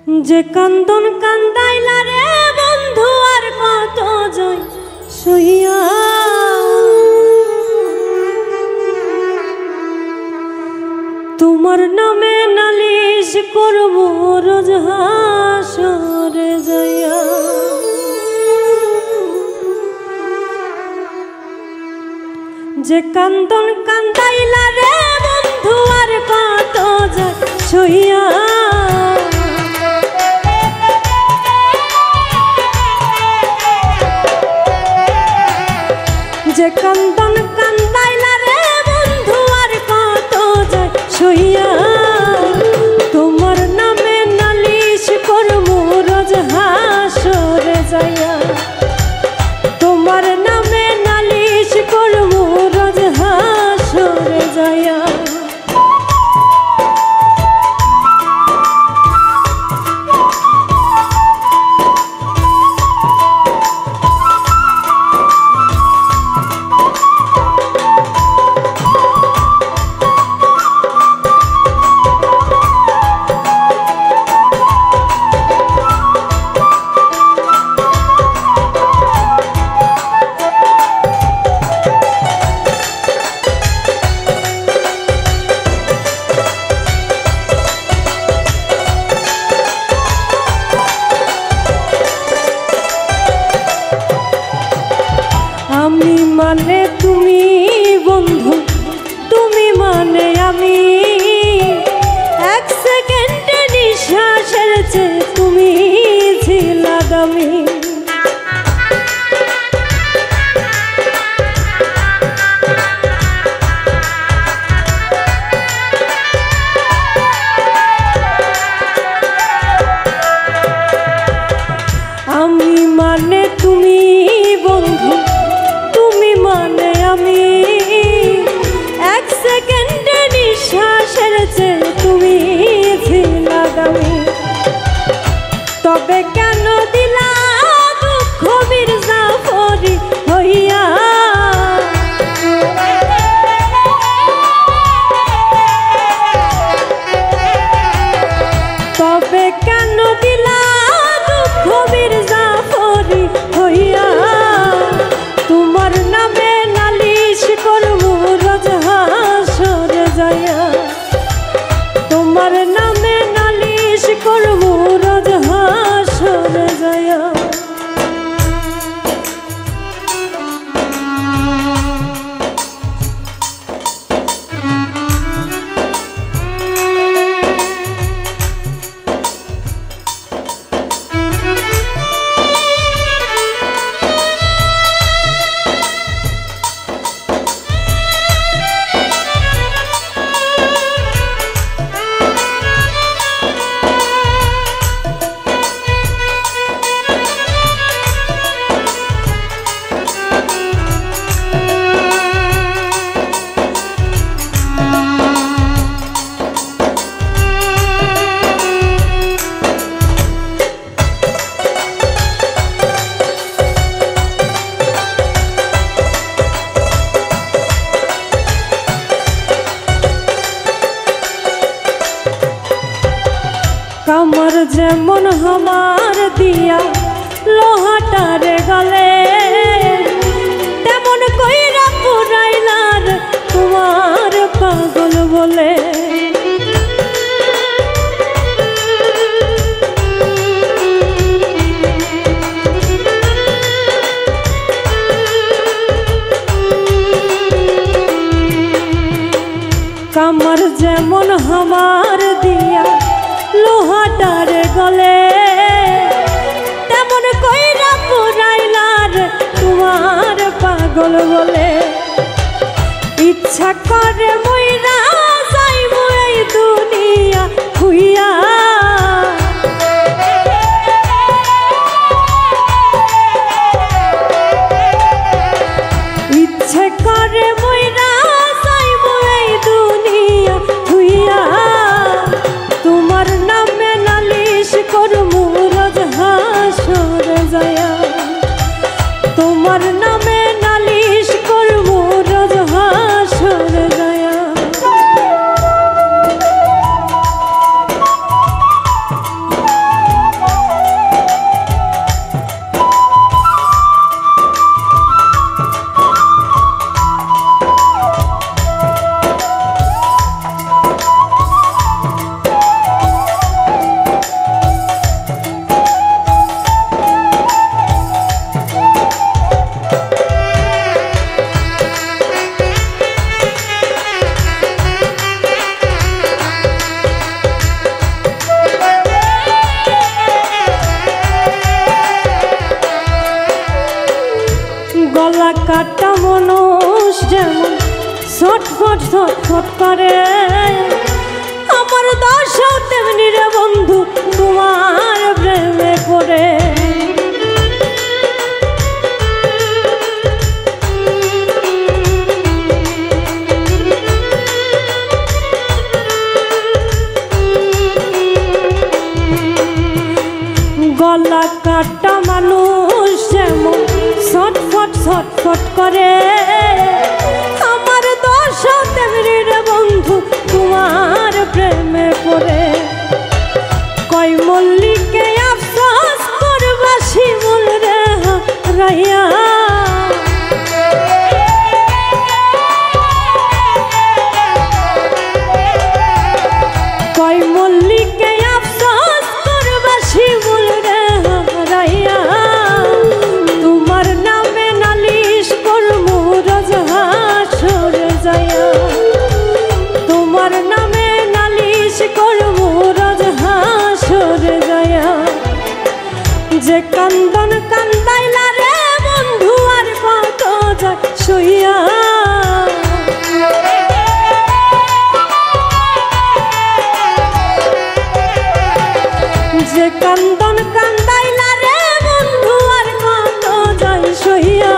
যে কান্দন কান্দাইলা রে বন্ধু আর কত জয় সইয়া তোমার নামে নালিশ করব রোজ হাসরে যাইয়া। যে কান্দন কান্দাইলা রে বন্ধু আর কত জয় সইয়া যে কান্দন কান্দাইলা রে বন্ধু আর কত যায় সইয়া তোমার নামে নালিশ করব রোজ হাসরে যাইয়া। তোমার নামে নালিশ করব রোজ হাসরে যাইয়া। আমি মানে তুমি বন্ধু, তুমি মানে আমি, এক সেকেন্ডে নিঃশ্বাসের চেয়ে তুমি ছিলা দামি। আমি মানে তুমি বন্ধু, তুমি মানে আমি, এক সেকেন্ডে নিঃশ্বাসের চেয়ে তুমি ছিলা দামি। তবে কেন দিলা দুঃখ মির্জাফরি হইয়া, তবে কেন দিলা দুঃখ মির্জাফরি হইয়া। তোমার নামে নালিশ করব রোজ হাসরে যাইয়া। তোমার নামে নালিশ করব রোজ হাসরে যাইয়া। কামর যেমন হামার দিয়া লোহাটারে গলে, তেমন কইরা পুরাইলার তোমার পাগল বলে। কামর যেমন হামার দিয়া লোহাটারে গলে, তেমন কইরা পুরাইলার তোমার পাগল বলে। ইচ্ছা করে মইরা যাইবো এই দুনিয়া খুইয়া, ইচ্ছে করে মইরা যাইবো এই দুনিয়া খুইয়া। তোমার নামে নালিশ করব রোজ হাসরে যাইয়া। তোমার নামে নালিশ করব রোজ হাসরে যাইয়া। কাটা মানুষ যেমন ছটফট ছটফট করে, আমার দশাও তেমনি রে বন্ধু তোমার প্রেমে পড়ে। গলা কাটা মানুষ যেমন ছটফট ছটফট করে, আমার দশা তেমনি রে বন্ধু তোমার প্রেমে পড়ে। কই মল্লিকে আফসোস করবা শিমুল রে হারাইয়া, কই মল্লিকে আফসোস করবা শিমুল রে হারাইয়া। তোমার নামে নালিশ করমু রোজ হাসরে যাইয়া, তোমার নামে নালিশ করমু রোজ হাসরে যাইয়া। যে কান্দন কান্দাইলা রে বন্ধু আর কত যায় সইয়া, যে কান্দন কান্দাইলা রে বন্ধু আর কত যায় সইয়া।